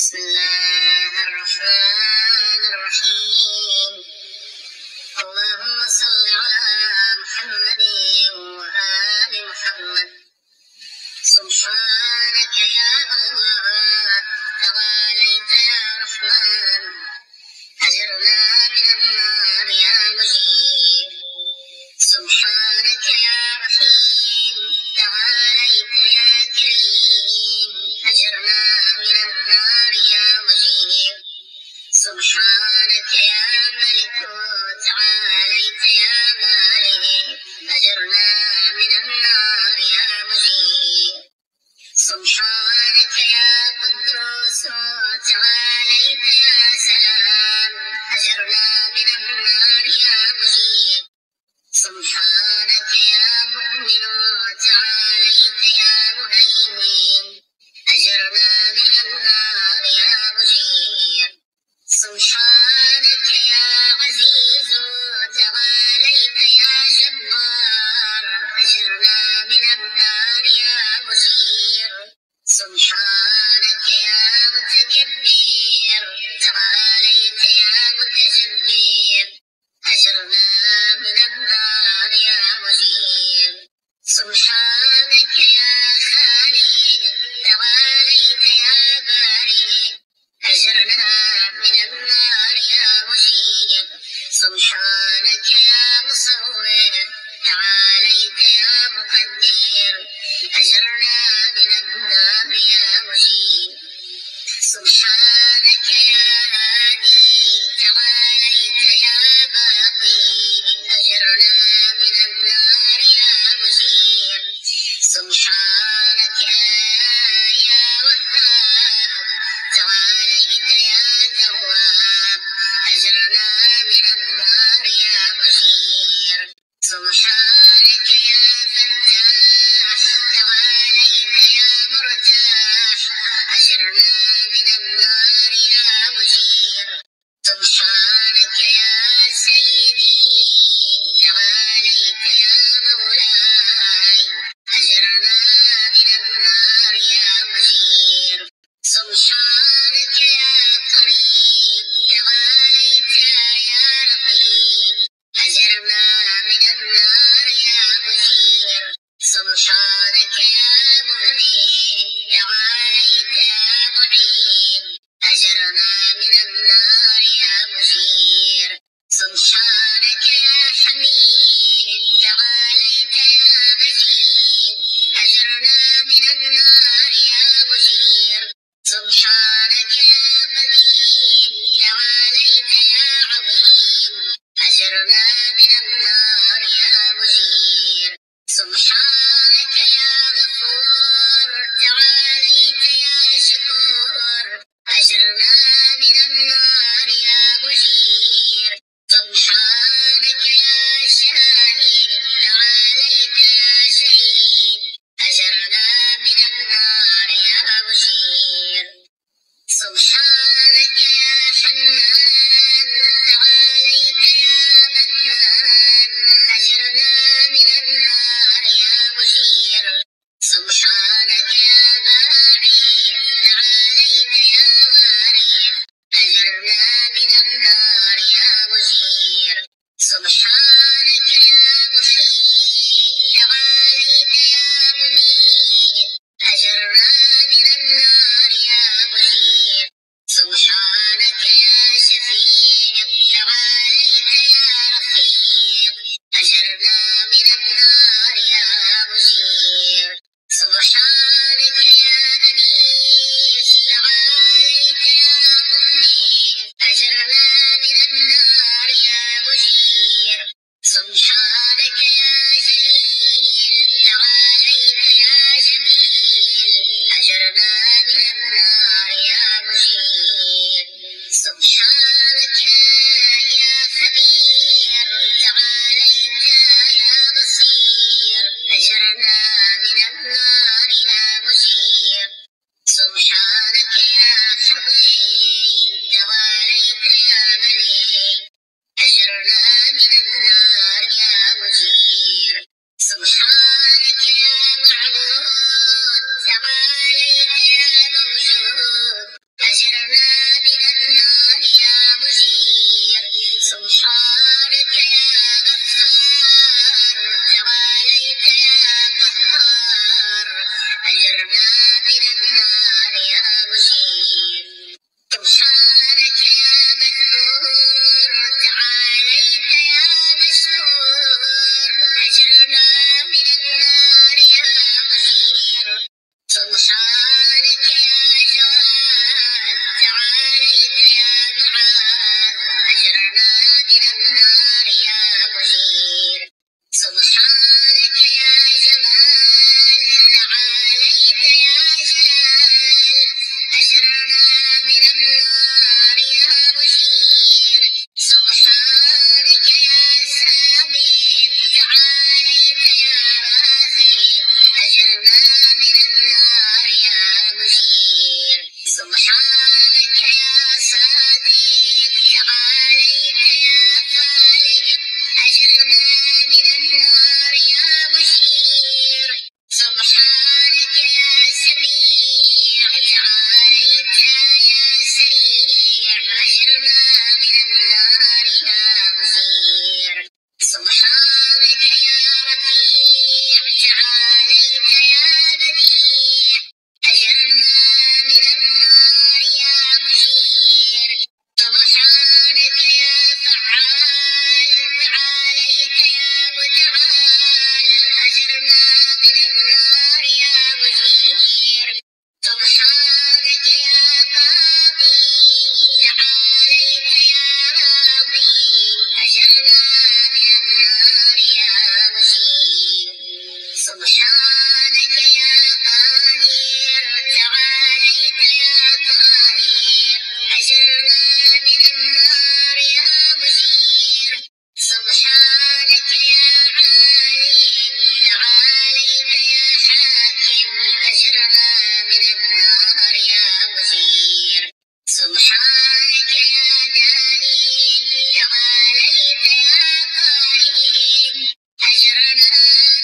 بسم الله الرحمن الرحيم. اللهم صل على محمد وآل محمد. سبحانك يا الله، تعاليت يا رحمن، أجرنا من النار يا مجيب. سبحانك يا رحيم، تعاليت يا كريم، أجرنا من النار يا مجيب. سبحانك يا ملك، تعاليت يا مالك، أجرنا من النار يا مجيب. سبحانك يا قدوس، تعاليت يا سلام، أجرنا من النار يا مجيب. سبحانك يا مؤمن، تعاليت يا مهيمن، أجرنا من النار يا مجيب. سبحانك يا عزيز، تعاليت يا جبار، أجرنا من النار يا مجير. سبحانك يا متكبر، تعاليت يا متجبر، أجرنا من النار يا مجير. سبحانك يا خالق، تعاليت يا بارئ، أجرنا من النار يا مجيب. سبحانك يا مصور، تعاليت يا مقدر، أجرنا من النار يا مجيب. سبحانك يا هادي، تعاليت يا باقي، أجرنا من النار يا مجيب. سبحانك يا وهاب، تعاليت يا تواب، أجرنا من النار يا مجير. سبحانك يا فتاح، تعاليت يا مرتاح، أجرنا من النار يا مجير. سبحانك يا سيدي، تعاليت يا مولاي، أجرنا من النار يا مجير. سبحانك يا قريب، تعاليت يا رقيب، أجرنا من النار يا مجير. سبحانك يا مغني، تعاليت يا معين، أجرنا من النار يا مجير. سبحانك يا حميد، تعاليت يا مجيد، أجرنا من النار يا مجير. سبحانك يا قديم، تعاليت يا عظيم، أجرنا من النار يا مجير. سبحانك يا غفور، تعاليت يا شكور، أجرنا من النار يا مجير. سبحانك يا شاهد، تعاليت يا شهيد، أجرنا من النار يا مجير. سبحانك يا حنان، تعاليت يا منان، أجرنا من النار يا مجير. سبحانك يا باعث، تعاليت يا وارث، أجرنا من النار يا مجير. سبحانك يا محيي، تعاليت يا مميت، أجرنا من النار يا مجير. سبحانك يا شفيق، تعاليت يا رفيق، أجرنا من النار يا مجير. سبحانك يا أنيس، تعاليت يا مؤنس، أجرنا من النار يا مجير. سبحانك يا جليل، تعاليت يا جميل، أجرنا من النار يا مجير. سبحانك يا خبير، تعاليت يا بصير، أجرنا من النار يا مجير. سبحانك يا حبيب، تعاليت يا ملك، أجرنا من النار يا مجير. سبحانك يا معبود، تعاليت يا موجود، أجرنا من النار يا مجير سبحانك يا جمال تعاليت يا جلال أجرنا من النار يا مجير سبحانك يا سابق تعاليت يا رازق أجرنا من النار يا مجير سبحانك يا صادق تعاليت يا خالق أجرنا من النار يا مجير سبحانك يا سميع تعاليت يا سريع أجرنا من النار يا مجير سبحانك يا رفيع تعاليت يا بديع أجرنا من النار يا مجير سبحانك يا فعال تعاليت يا متعال أجرنا من النار يا مجير سبحانك يا قاضي تعاليت يا راضي أجرنا من النار يا مجير سبحانك يا قاهر تعاليت يا قاهر أجرنا من النار يا مجير سبحانك يا عالم تعاليت يا حاكم أجرنا من النار يا مجير سبحانك يا دائم تعاليت يا قائم أجرنا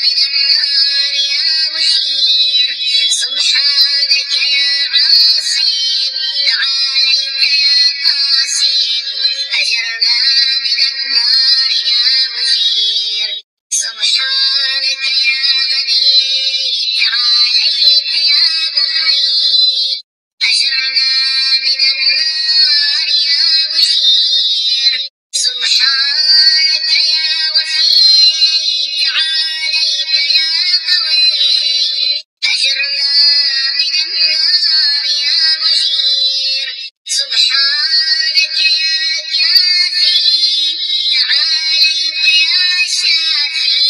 من النار يا مجير سبحانك يا عاصم تعاليت يا قاسم أجرنا من النار يا مجير سبحانك يا غني تعاليت يا مغني أجرنا من النار يا مجير سبحانك يا وفي تعاليت يا قوي أجرنا من النار يا مجير سبحانك يا كافي تعاليت يا شافي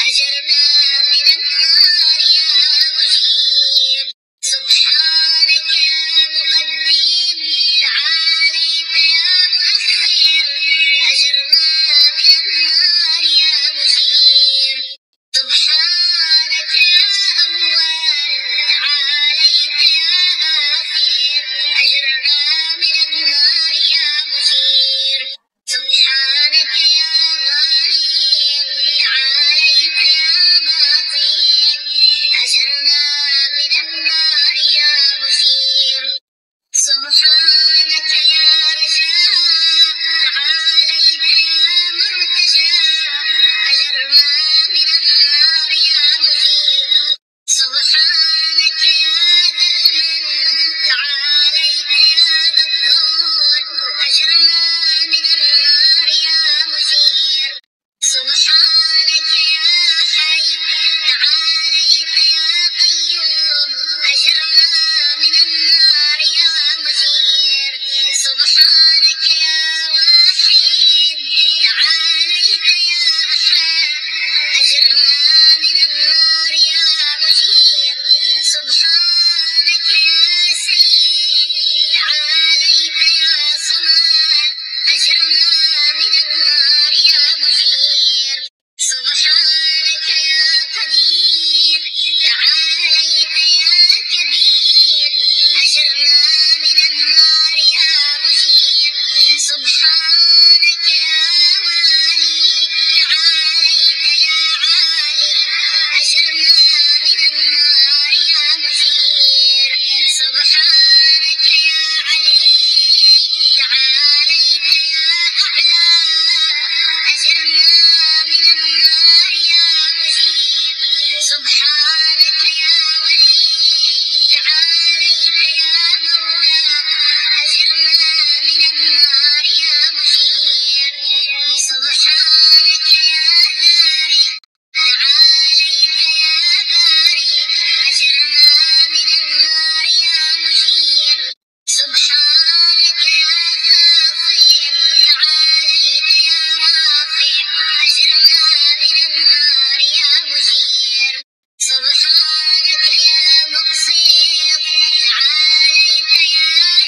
أجرنا من النار يا مجير سبحانك يا مقدم تعاليت يا مؤخر أجرنا من النار يا مجير سبحانك يا أول تعاليت يا آخر أجرنا من النار يا مجير سبحانك يا ظاهر تعاليت يا باطن أجرنا من النار يا مجير سبحانك يا رجاء تعاليت يا مرتجى أجرنا من النار يا مجير سبحانك يا ذا المن تعاليت يا ذا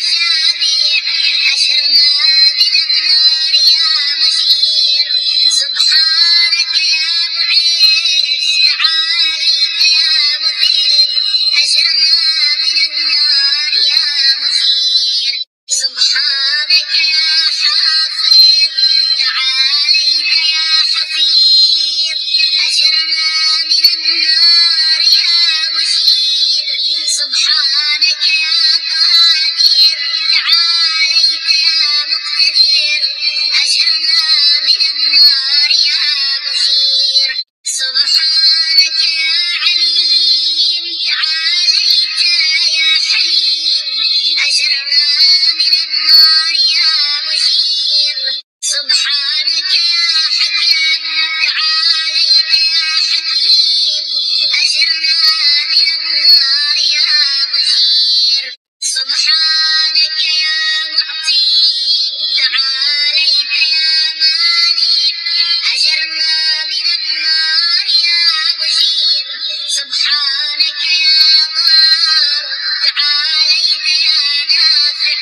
جامع أجرنا من النار يا مجير سبحانك يا معز تعاليت يا مذل أجرنا من النار يا مجير سبحانك يا حافظ تعاليت يا حفيظ أجرنا من النار يا مجير سبحانك يا قادر تعاليت يا مقتدر أجرنا من النار يا مجير سبحانك يا عليم تعاليت يا حليم أجرنا من النار يا مجير سبحانك يا حكم تعاليت يا حكيم أجرنا من النار يا مجير سبحانك يا معطي تعاليت يا مانع أجرنا من النار يا مجير سبحانك يا ضار تعاليت يا نافع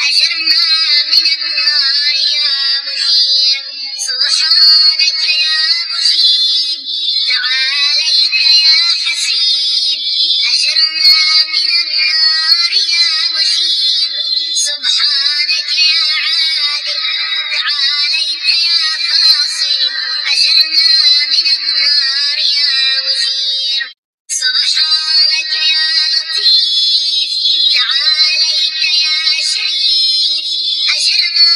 أجرنا من النار يا مجير سبحانك يا مجيب تعاليت يا حسيب أجرنا من النار يا مجير سبحانك يا عادل تعاليت يا فاصل أجرنا من النار يا مجير سبحانك يا لطيف تعاليت يا شريف أجرنا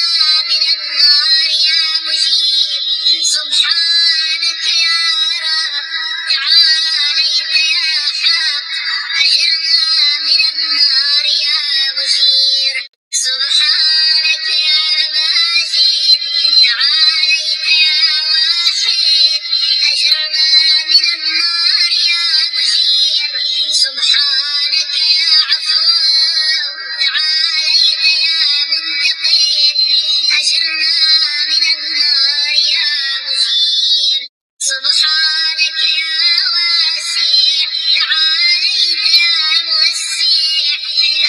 من النار يا مجيب سبحانك يا رب تعاليت يا حق أجرنا من النار يا مجير سبحانك يا ماجد تعاليت يا واحد أجرنا من النار يا مجير سبحانك يا عفو تعاليت يا منتقم أجرنا من النار يا مجير سبحانك يا واسع تعاليت يا موسع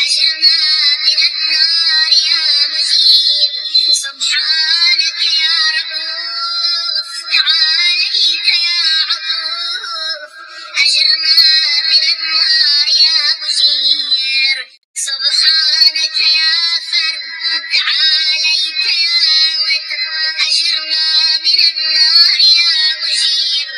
أجرنا من النار يا مجير سبحانك يا رؤوف تعاليت يا عطوف أجرنا من النار يا مجير سبحانك يا فرد تعاليت يا وتر أجرنا من النار يا مجير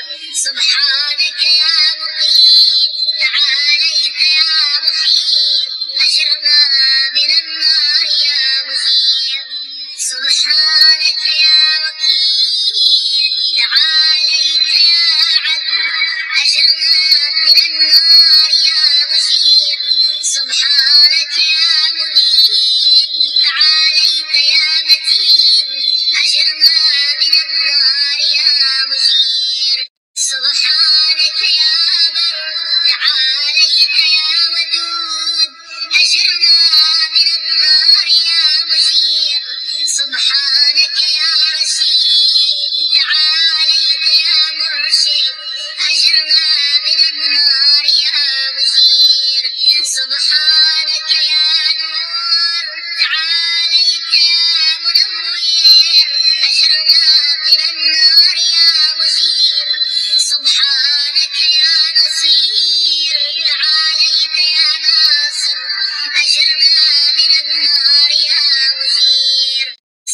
سبحانك يا مقيت تعاليت يا محيط أجرنا من النار يا مجير سبحانك يا وكيل تعاليت يا عدل أجرنا من النار يا مجير سبحانك يا مبين تعاليت يا متين أجرنا من النار يا مجير سبحانك يا بر تعاليت يا ودود أجرنا من النار يا مجير سبحانك يا رشيد تعاليت يا مرشد أجرنا من النار يا مجير سبحانك يا نور تعاليت يا منور أجرنا من النار يا مجير سبحانك يا نصير تعاليت يا ناصر أجرنا من النار يا مجير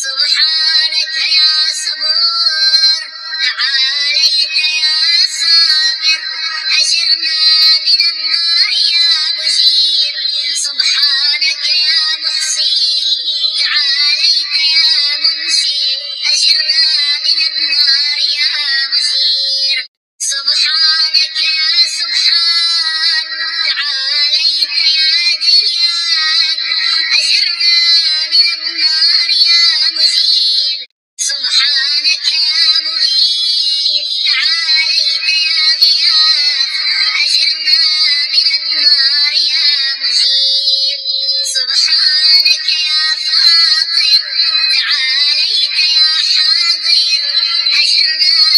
سبحانك يا صبور تعاليت يا صابر أجرنا من النار يا مجير سبحانك يا محصي تعاليت يا منشي أجرنا من النار يا مجير سبحانك يا سبحان تعاليت يا ديان أجرنا من النار يا مجير سبحانك يا مغيث تعاليت يا غياث أجرنا من النار يا مجير سبحانك يا فاطر تعاليت يا حاضر أجرنا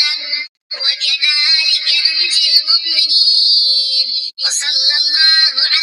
وسلم وكذلك ننجي المؤمنين وصلى الله على